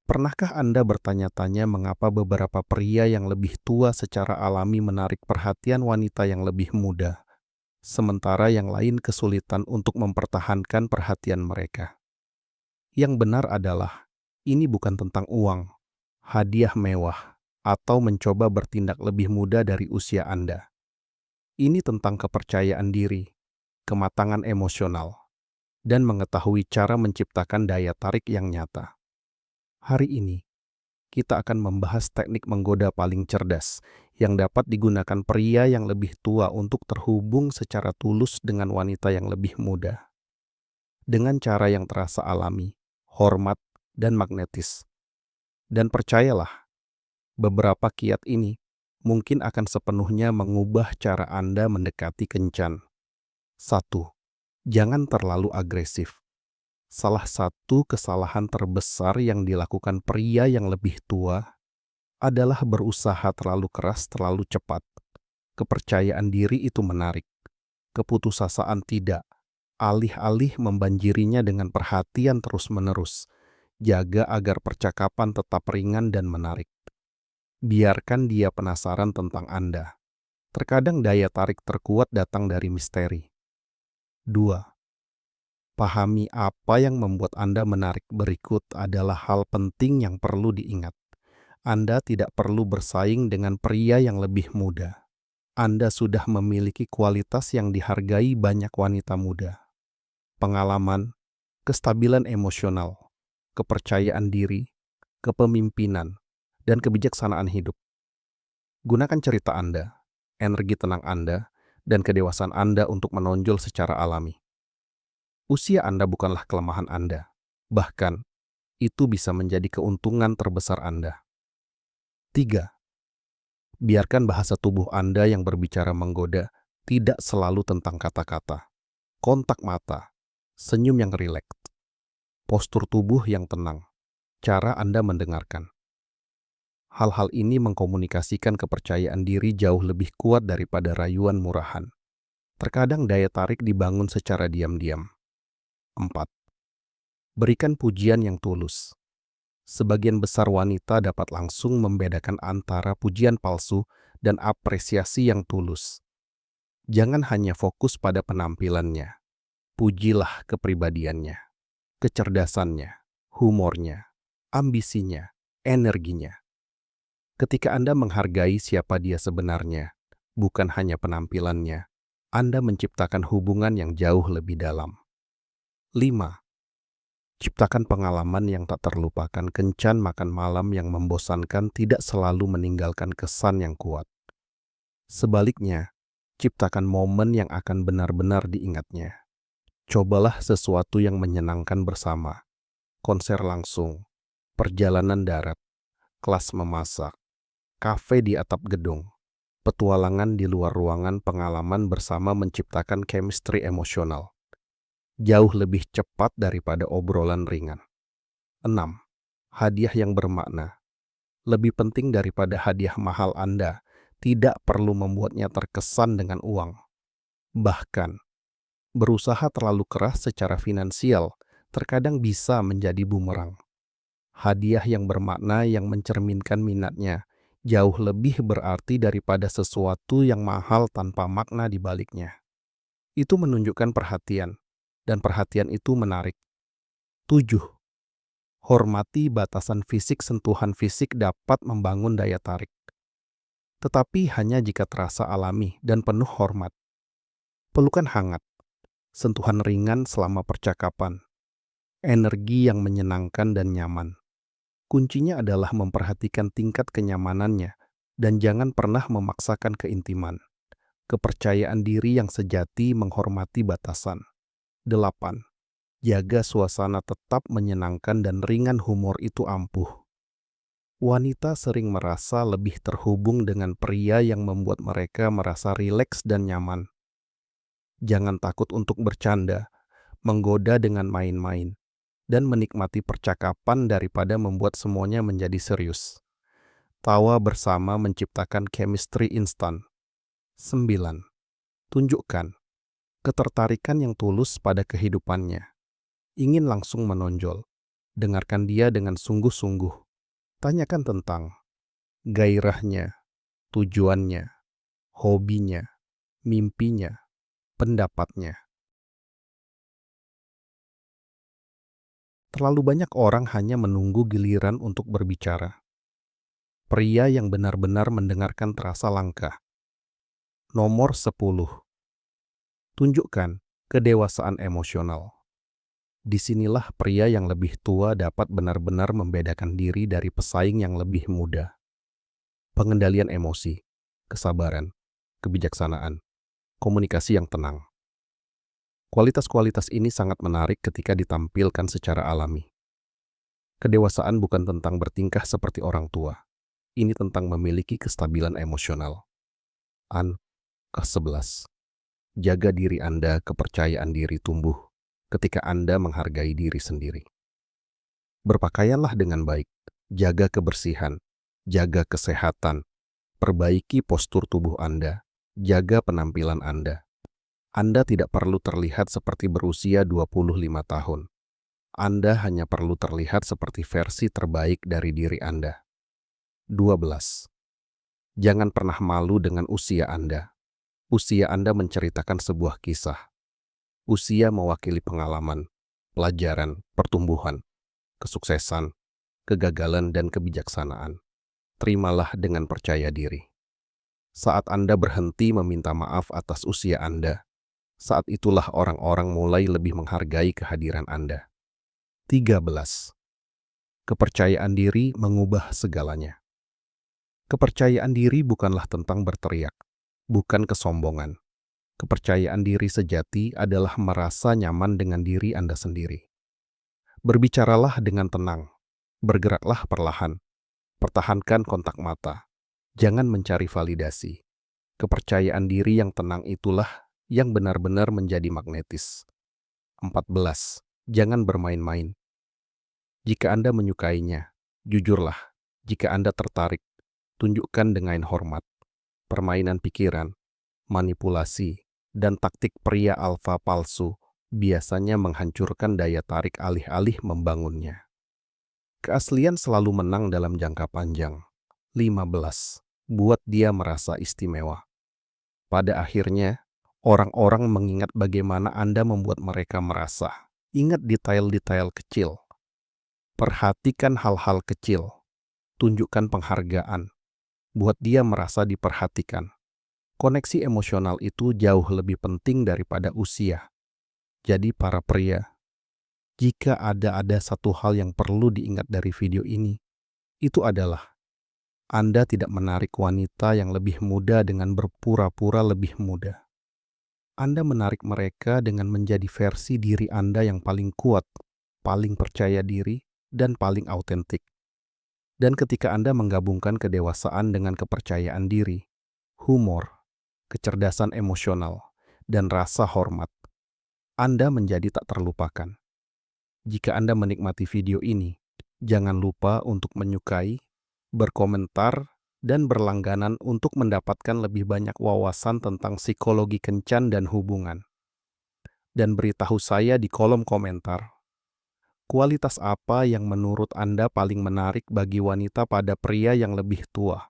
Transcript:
Pernahkah Anda bertanya-tanya mengapa beberapa pria yang lebih tua secara alami menarik perhatian wanita yang lebih muda, sementara yang lain kesulitan untuk mempertahankan perhatian mereka? Yang benar adalah, ini bukan tentang uang, hadiah mewah, atau mencoba bertindak lebih muda dari usia Anda. Ini tentang kepercayaan diri, kematangan emosional, dan mengetahui cara menciptakan daya tarik yang nyata. Hari ini, kita akan membahas teknik menggoda paling cerdas yang dapat digunakan pria yang lebih tua untuk terhubung secara tulus dengan wanita yang lebih muda. Dengan cara yang terasa alami, hormat, dan magnetis. Dan percayalah, beberapa kiat ini mungkin akan sepenuhnya mengubah cara Anda mendekati kencan. 1. Jangan terlalu agresif. Salah satu kesalahan terbesar yang dilakukan pria yang lebih tua adalah berusaha terlalu keras terlalu cepat. Kepercayaan diri itu menarik, keputusasaan tidak. Alih-alih membanjirinya dengan perhatian terus-menerus, jaga agar percakapan tetap ringan dan menarik. Biarkan dia penasaran tentang Anda. Terkadang daya tarik terkuat datang dari misteri. 2. Pahami apa yang membuat Anda menarik. Berikut adalah hal penting yang perlu diingat. Anda tidak perlu bersaing dengan pria yang lebih muda. Anda sudah memiliki kualitas yang dihargai banyak wanita muda. Pengalaman, kestabilan emosional, kepercayaan diri, kepemimpinan, dan kebijaksanaan hidup. Gunakan cerita Anda, energi tenang Anda, dan kedewasaan Anda untuk menonjol secara alami. Usia Anda bukanlah kelemahan Anda. Bahkan, itu bisa menjadi keuntungan terbesar Anda. 3. Biarkan bahasa tubuh Anda yang berbicara menggoda tidak selalu tentang kata-kata. Kontak mata, senyum yang rileks, postur tubuh yang tenang, cara Anda mendengarkan. Hal-hal ini mengkomunikasikan kepercayaan diri jauh lebih kuat daripada rayuan murahan. Terkadang daya tarik dibangun secara diam-diam. 4. Berikan pujian yang tulus. Sebagian besar wanita dapat langsung membedakan antara pujian palsu dan apresiasi yang tulus. Jangan hanya fokus pada penampilannya. Pujilah kepribadiannya, kecerdasannya, humornya, ambisinya, energinya. Ketika Anda menghargai siapa dia sebenarnya, bukan hanya penampilannya, Anda menciptakan hubungan yang jauh lebih dalam. 5. Ciptakan pengalaman yang tak terlupakan. Kencan makan malam yang membosankan tidak selalu meninggalkan kesan yang kuat. Sebaliknya, ciptakan momen yang akan benar-benar diingatnya. Cobalah sesuatu yang menyenangkan bersama. Konser langsung, perjalanan darat, kelas memasak, kafe di atap gedung, petualangan di luar ruangan. Pengalaman bersama menciptakan chemistry emosional. Jauh lebih cepat daripada obrolan ringan. 6. Hadiah yang bermakna. Lebih penting daripada hadiah mahal Anda, tidak perlu membuatnya terkesan dengan uang. Bahkan, berusaha terlalu keras secara finansial terkadang bisa menjadi bumerang. Hadiah yang bermakna yang mencerminkan minatnya jauh lebih berarti daripada sesuatu yang mahal tanpa makna di baliknya. Itu menunjukkan perhatian, dan perhatian itu menarik. 7. Hormati batasan fisik. Sentuhan fisik dapat membangun daya tarik, tetapi hanya jika terasa alami dan penuh hormat. Pelukan hangat, sentuhan ringan selama percakapan, energi yang menyenangkan dan nyaman. Kuncinya adalah memperhatikan tingkat kenyamanannya dan jangan pernah memaksakan keintiman. Kepercayaan diri yang sejati menghormati batasan. 8. Jaga suasana tetap menyenangkan dan ringan. Humor itu ampuh. Wanita sering merasa lebih terhubung dengan pria yang membuat mereka merasa rileks dan nyaman. Jangan takut untuk bercanda, menggoda dengan main-main, dan menikmati percakapan daripada membuat semuanya menjadi serius. Tawa bersama menciptakan chemistry instan. 9. Tunjukkan ketertarikan yang tulus pada kehidupannya. Ingin langsung menonjol. Dengarkan dia dengan sungguh-sungguh. Tanyakan tentang gairahnya, tujuannya, hobinya, mimpinya, pendapatnya. Terlalu banyak orang hanya menunggu giliran untuk berbicara. Pria yang benar-benar mendengarkan terasa langka. Nomor 10. Tunjukkan kedewasaan emosional. Disinilah pria yang lebih tua dapat benar-benar membedakan diri dari pesaing yang lebih muda. Pengendalian emosi, kesabaran, kebijaksanaan, komunikasi yang tenang. Kualitas-kualitas ini sangat menarik ketika ditampilkan secara alami. Kedewasaan bukan tentang bertingkah seperti orang tua. Ini tentang memiliki kestabilan emosional. Ke-11. Jaga diri Anda, kepercayaan diri tumbuh ketika Anda menghargai diri sendiri. Berpakaianlah dengan baik, jaga kebersihan, jaga kesehatan, perbaiki postur tubuh Anda, jaga penampilan Anda. Anda tidak perlu terlihat seperti berusia 25 tahun. Anda hanya perlu terlihat seperti versi terbaik dari diri Anda. 12. Jangan pernah malu dengan usia Anda. Usia Anda menceritakan sebuah kisah. Usia mewakili pengalaman, pelajaran, pertumbuhan, kesuksesan, kegagalan, dan kebijaksanaan. Terimalah dengan percaya diri. Saat Anda berhenti meminta maaf atas usia Anda, saat itulah orang-orang mulai lebih menghargai kehadiran Anda. 13. Kepercayaan diri mengubah segalanya. Kepercayaan diri bukanlah tentang berteriak, bukan kesombongan. Kepercayaan diri sejati adalah merasa nyaman dengan diri Anda sendiri. Berbicaralah dengan tenang, bergeraklah perlahan, pertahankan kontak mata, jangan mencari validasi. Kepercayaan diri yang tenang itulah yang benar-benar menjadi magnetis. 14. Jangan bermain-main. Jika Anda menyukainya, jujurlah. Jika Anda tertarik, tunjukkan dengan hormat. Permainan pikiran, manipulasi, dan taktik pria alfa palsu biasanya menghancurkan daya tarik alih-alih membangunnya. Keaslian selalu menang dalam jangka panjang. 15. Buat dia merasa istimewa. Pada akhirnya, orang-orang mengingat bagaimana Anda membuat mereka merasa. Ingat detail-detail kecil. Perhatikan hal-hal kecil. Tunjukkan penghargaan. Buat dia merasa diperhatikan. Koneksi emosional itu jauh lebih penting daripada usia. Jadi para pria, jika ada satu hal yang perlu diingat dari video ini, itu adalah Anda tidak menarik wanita yang lebih muda dengan berpura-pura lebih muda. Anda menarik mereka dengan menjadi versi diri Anda yang paling kuat, paling percaya diri, dan paling autentik. Dan ketika Anda menggabungkan kedewasaan dengan kepercayaan diri, humor, kecerdasan emosional, dan rasa hormat, Anda menjadi tak terlupakan. Jika Anda menikmati video ini, jangan lupa untuk menyukai, berkomentar, dan berlangganan untuk mendapatkan lebih banyak wawasan tentang psikologi kencan dan hubungan. Dan beritahu saya di kolom komentar, kualitas apa yang menurut Anda paling menarik bagi wanita pada pria yang lebih tua?